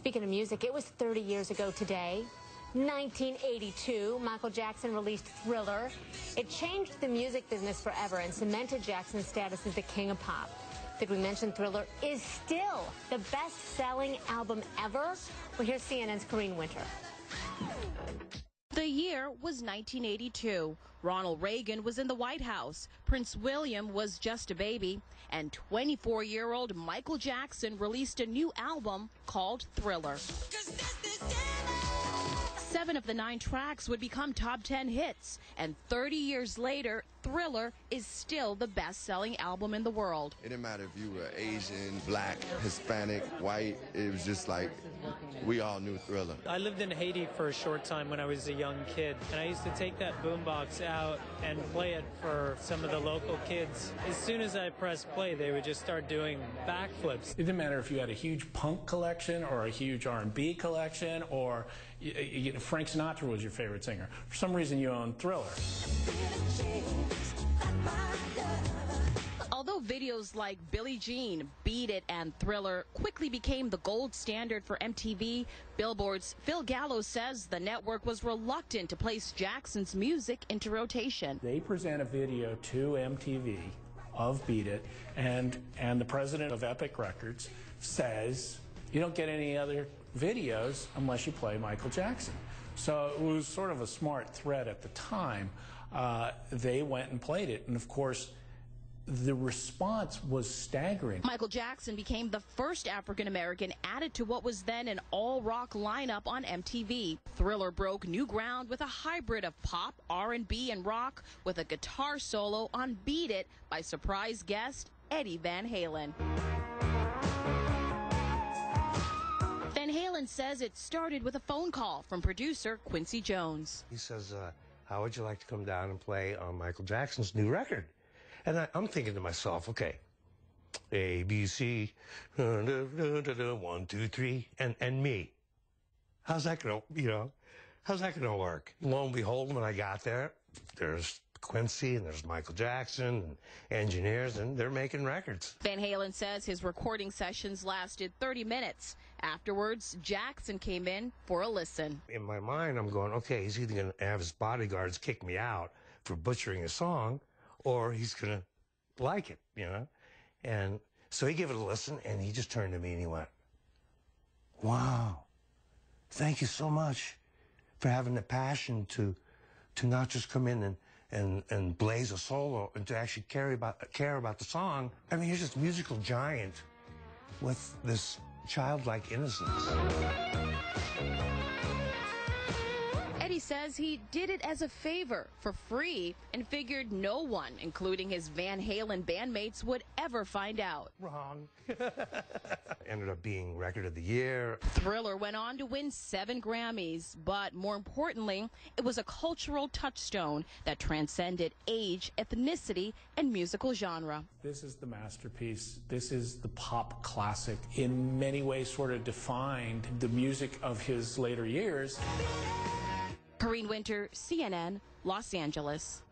Speaking of music, it was 30 years ago today. 1982, Michael Jackson released Thriller. It changed the music business forever and cemented Jackson's status as the king of pop. Did we mention Thriller is still the best-selling album ever? Well, here's CNN's Corrine Winter. The year was 1982. Ronald Reagan was in the White House. Prince William was just a baby. And 24-year-old Michael Jackson released a new album called Thriller. 7 of the 9 tracks would become top 10 hits. And 30 years later, Thriller is still the best-selling album in the world. It didn't matter if you were Asian, black, Hispanic, white. It was just like we all knew Thriller. I lived in Haiti for a short time when I was a young kid, and I used to take that boombox out and play it for some of the local kids. As soon as I pressed play, they would just start doing backflips. It didn't matter if you had a huge punk collection or a huge R&B collection or Frank Sinatra was your favorite singer. For some reason, you own Thriller. Although videos like Billie Jean, Beat It, and Thriller quickly became the gold standard for MTV, Billboard's Phil Gallo says the network was reluctant to place Jackson's music into rotation. They present a video to MTV of Beat It, and the president of Epic Records says, you don't get any other videos unless you play Michael Jackson. So it was sort of a smart threat at the time. They went and played it, and of course, the response was staggering. Michael Jackson became the first African-American added to what was then an all-rock lineup on MTV. Thriller broke new ground with a hybrid of pop, R&B, and rock with a guitar solo on Beat It by surprise guest Eddie Van Halen. Van Halen says it started with a phone call from producer Quincy Jones. He says, how would you like to come down and play on Michael Jackson's new record? And I'm thinking to myself, okay, A, B, C, 1, 2, 3, and me. How's that gonna work? Lo and behold, when I got there, there's Quincy and there's Michael Jackson and engineers, and they're making records. Van Halen says his recording sessions lasted 30 minutes. Afterwards, Jackson came in for a listen. In my mind, I'm going, okay, he's either going to have his bodyguards kick me out for butchering a song, or he's going to like it, you know? And so he gave it a listen, and he just turned to me and he went, wow, thank you so much for having the passion to not just come in and blaze a solo and to actually care about the song. I mean, he's just a musical giant with this childlike innocence. Eddie says he did it as a favor for free and figured no one, including his Van Halen bandmates, would ever find out. Wrong. Ended up being Record of the Year. Thriller went on to win 7 Grammys, but more importantly, it was a cultural touchstone that transcended age, ethnicity, and musical genre. This is the masterpiece. This is the pop classic. In many ways sort of defined the music of his later years. Corrine Winter, CNN, Los Angeles.